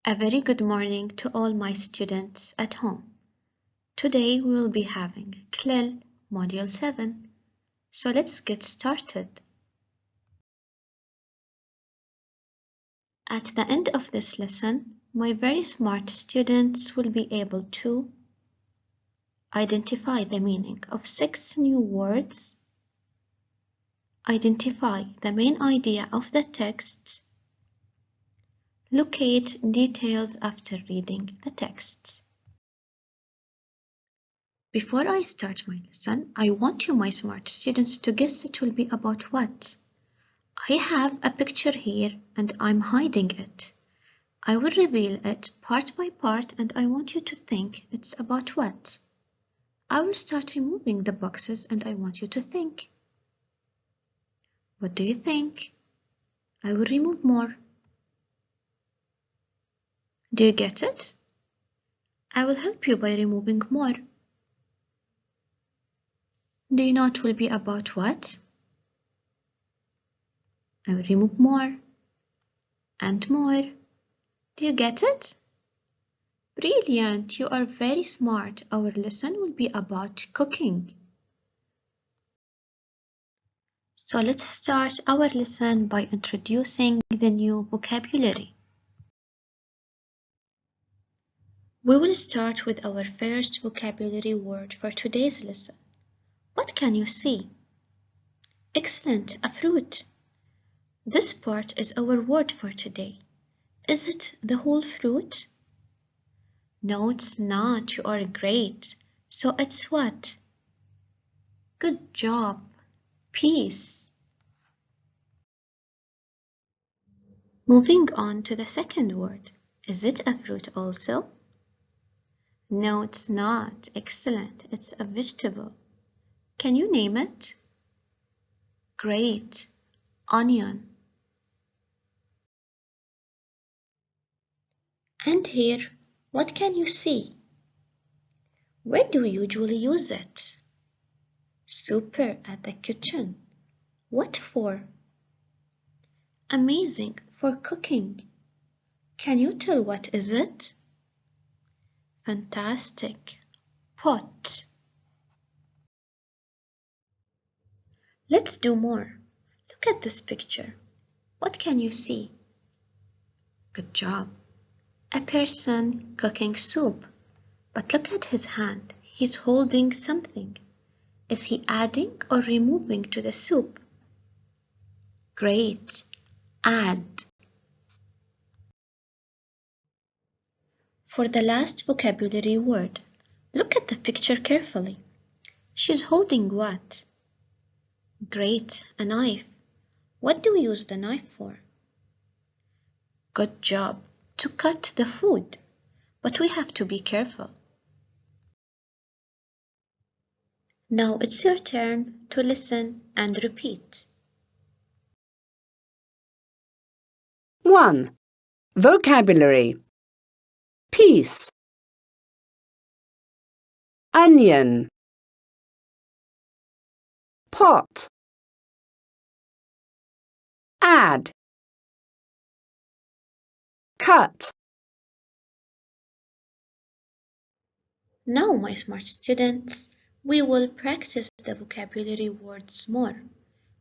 A very good morning to all my students at home. Today we will be having CLIL Module 7. So let's get started. At the end of this lesson, my very smart students will be able to identify the meaning of 6 new words, identify the main idea of the text, locate details after reading the text. Before I start my lesson, I want you, my smart students, to guess it will be about what. I have a picture here and I'm hiding it. I will reveal it part by part and I want you to think it's about what. I will start removing the boxes and I want you to think. What do you think? I will remove more. Do you get it? I will help you by removing more. Do you know it will be about what? I will remove more and more. Do you get it? Brilliant! You are very smart. Our lesson will be about cooking. So let's start our lesson by introducing the new vocabulary. We will start with our first vocabulary word for today's lesson. What can you see? Excellent, a fruit. This part is our word for today. Is it the whole fruit? No, it's not. You are great. So it's what? Good job. Peace. Moving on to the second word. Is it a fruit also? No, it's not. Excellent. It's a vegetable. Can you name it? Great. Onion. And here, what can you see? Where do we usually use it? Super, at the kitchen. What for? Amazing, for cooking. Can you tell what is it? Fantastic. Pot. Let's do more. Look at this picture. What can you see? Good job. A person cooking soup. But look at his hand. He's holding something. Is he adding or removing to the soup? Great. Add. For the last vocabulary word, look at the picture carefully. She's holding what? Great, a knife. What do we use the knife for? Good job, to cut the food. But we have to be careful. Now it's your turn to listen and repeat. 1. Vocabulary. Peace. Onion. Pot. Add. Cut. Now, my smart students, we will practice the vocabulary words more.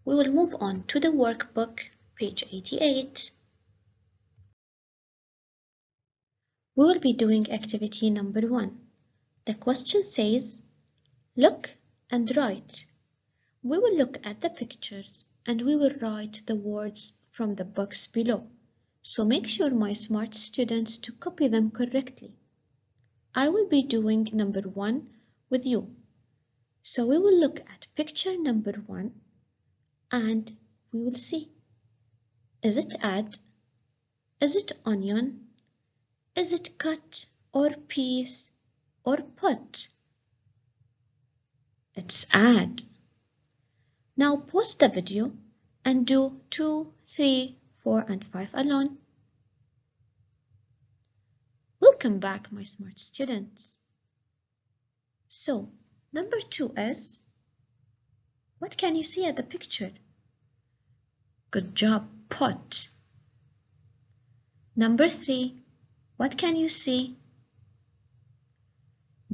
We will move on to the workbook, page 88. We will be doing activity number 1. The question says, look and write. We will look at the pictures and we will write the words from the box below. So make sure, my smart students, to copy them correctly. I will be doing number 1 with you. So we will look at picture number 1 and we will see. Is it add? Is it onion? Is it cut or piece or pot? It's add. Now pause the video and do 2, 3, 4 and 5 alone. Welcome back, my smart students. So, number 2 is, what can you see at the picture? Good job, pot. Number 3, What can you see?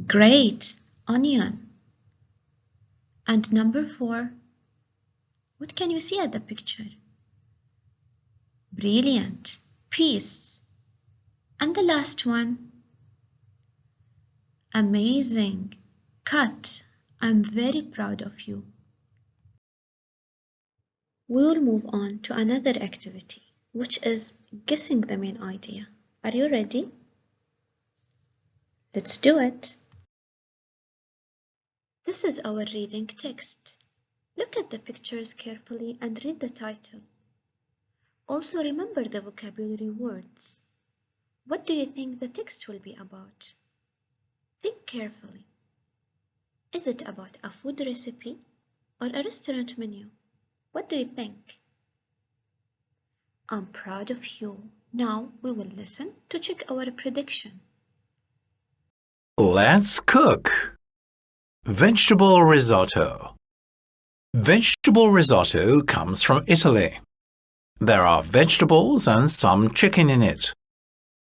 Great, onion. And number 4, what can you see at the picture? Brilliant, peas. And the last one, amazing, cut. I'm very proud of you. We will move on to another activity, which is guessing the main idea. Are you ready? Let's do it. This is our reading text. Look at the pictures carefully and read the title. Also remember the vocabulary words. What do you think the text will be about? Think carefully. Is it about a food recipe or a restaurant menu? What do you think? I'm proud of you. Now we will listen to check our prediction. Let's cook. Vegetable risotto. Vegetable risotto comes from Italy. There are vegetables and some chicken in it.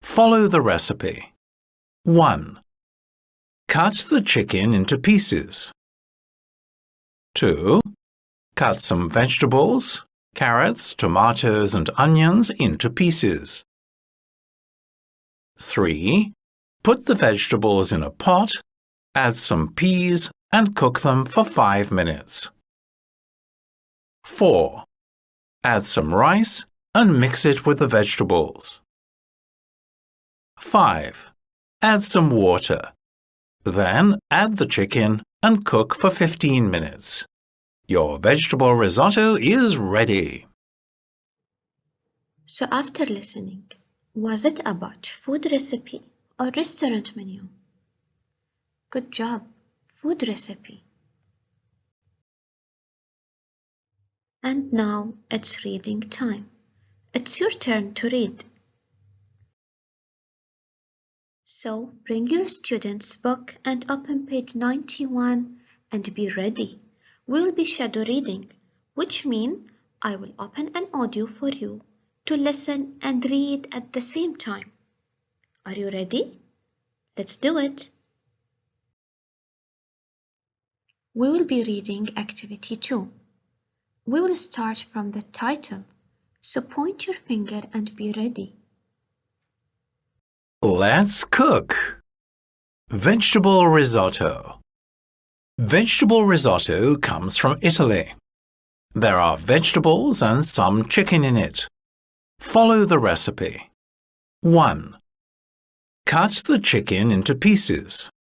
Follow the recipe. 1. Cut the chicken into pieces. 2. Cut some vegetables, carrots, tomatoes and onions into pieces. 3. Put the vegetables in a pot, add some peas and cook them for 5 minutes. 4. Add some rice and mix it with the vegetables. 5. Add some water. Then add the chicken and cook for 15 minutes. Your vegetable risotto is ready. So after listening, was it about food recipe or restaurant menu? Good job, food recipe. And now it's reading time. It's your turn to read. So bring your student's book and open page 91 and be ready. We'll be shadow reading, which means I will open an audio for you to listen and read at the same time. Are you ready? Let's do it. We will be reading activity 2. We will start from the title, so point your finger and be ready. Let's cook. Vegetable risotto. Vegetable risotto comes from Italy. There are vegetables and some chicken in it. Follow the recipe. 1. Cut the chicken into pieces.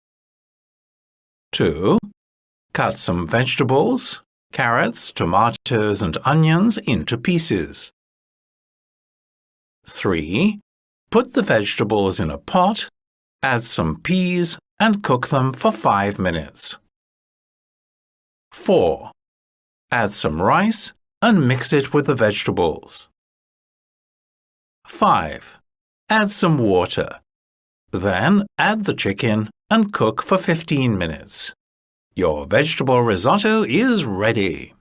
2. Cut some vegetables, carrots, tomatoes and onions into pieces. 3. Put the vegetables in a pot, add some peas and cook them for 5 minutes. 4. Add some rice and mix it with the vegetables. 5. Add some water. Then add the chicken and cook for 15 minutes. Your vegetable risotto is ready.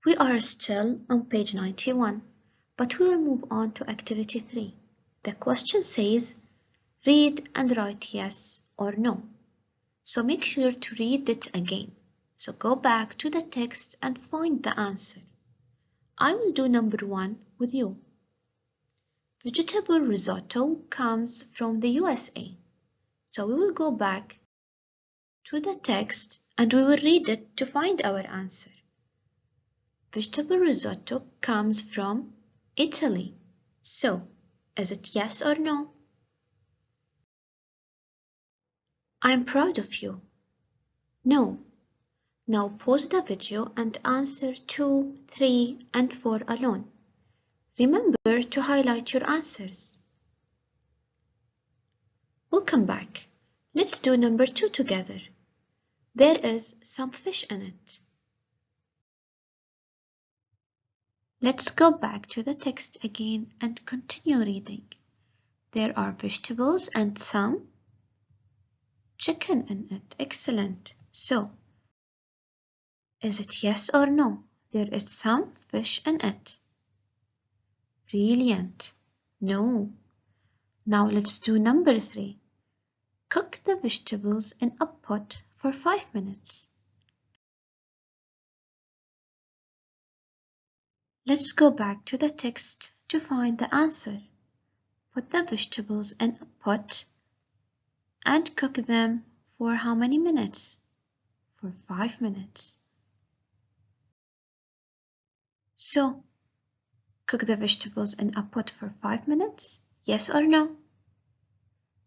We are still on page 91, but we will move on to activity 3. The question says, read and write yes or no. So make sure to read it again. So go back to the text and find the answer. I will do number 1 with you. Vegetable risotto comes from the USA. So we will go back to the text and we will read it to find our answer. Vegetable risotto comes from Italy. So, is it yes or no? I'm proud of you. No. Now pause the video and answer 2, 3, and 4 alone. Remember to highlight your answers. We'll come back. Let's do number 2 together. There is some fish in it. Let's go back to the text again and continue reading. There are vegetables and some chicken in it. Excellent. So, is it yes or no? There is some fish in it. Brilliant. No, Now let's do number 3. Cook the vegetables in a pot for 5 minutes. Let's go back to the text to find the answer. Put the vegetables in a pot and cook them for how many minutes? For 5 minutes. So, cook the vegetables in a pot for 5 minutes? Yes or no?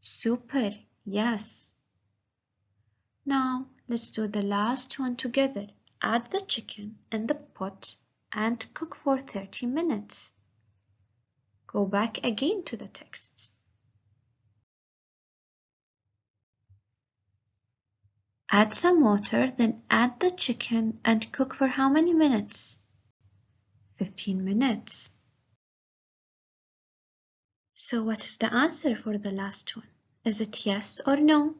Super, yes. Now, let's do the last one together. Add the chicken in the pot and cook for 30 minutes. Go back again to the text. Add some water, then add the chicken and cook for how many minutes? 15 minutes. So what is the answer for the last one? Is it yes or no?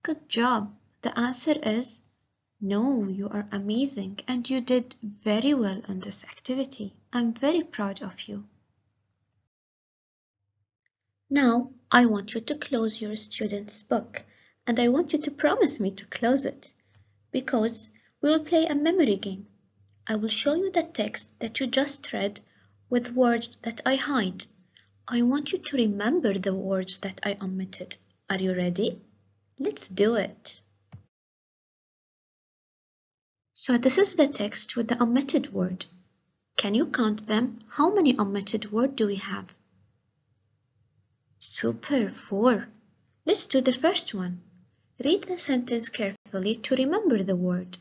Good job. The answer is no. You are amazing and you did very well in this activity. I'm very proud of you. Now, I want you to close your student's book and I want you to promise me to close it because we will play a memory game. I will show you the text that you just read with words that I hide. I want you to remember the words that I omitted. Are you ready? Let's do it. So this is the text with the omitted word. Can you count them? How many omitted words do we have? Super, 4. Let's do the first one. Read the sentence carefully to remember the word.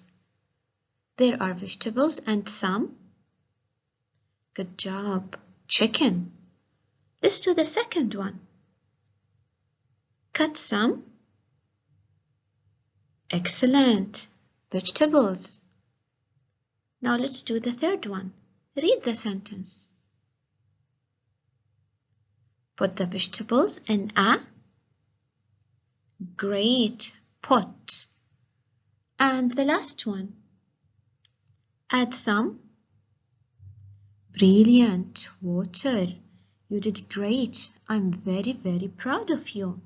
There are vegetables and some. Good job. Chicken. Let's do the second one. Cut some. Excellent. Vegetables. Now let's do the third one. Read the sentence. Put the vegetables in a great pot. And the last one. Add some. Brilliant. Water. You did great. I'm very, very proud of you.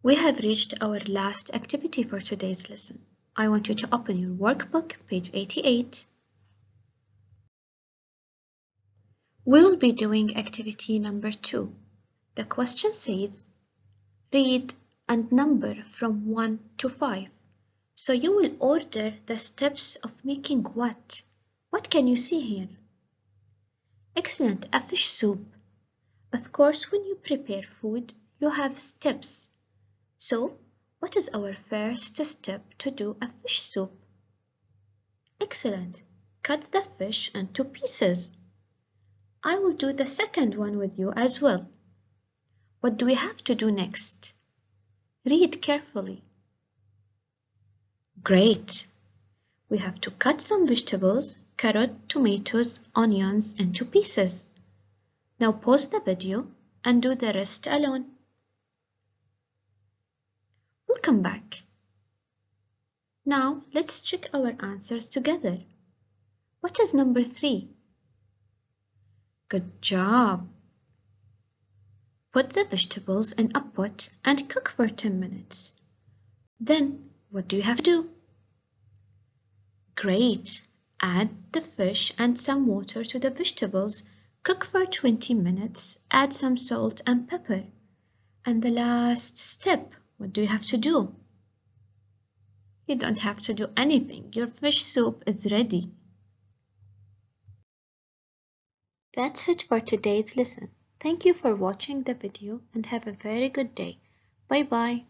We have reached our last activity for today's lesson. I want you to open your workbook, page 88. We will be doing activity number 2. The question says, read and number from 1 to 5. So you will order the steps of making what? What can you see here? Excellent, a fish soup. Of course, when you prepare food, you have steps. So, what is our first step to do a fish soup? Excellent. Cut the fish into pieces. I will do the second one with you as well. What do we have to do next? Read carefully. Great. We have to cut some vegetables, carrot, tomatoes, onions into pieces. Now pause the video and do the rest alone. We'll come back. Now let's check our answers together. What is number 3? Good job. Put the vegetables in a pot and cook for 10 minutes. Then, what do you have to do? Great. Add the fish and some water to the vegetables. Cook for 20 minutes. Add some salt and pepper. And the last step, what do you have to do? You don't have to do anything. Your fish soup is ready. That's it for today's lesson. Thank you for watching the video and have a very good day. Bye bye.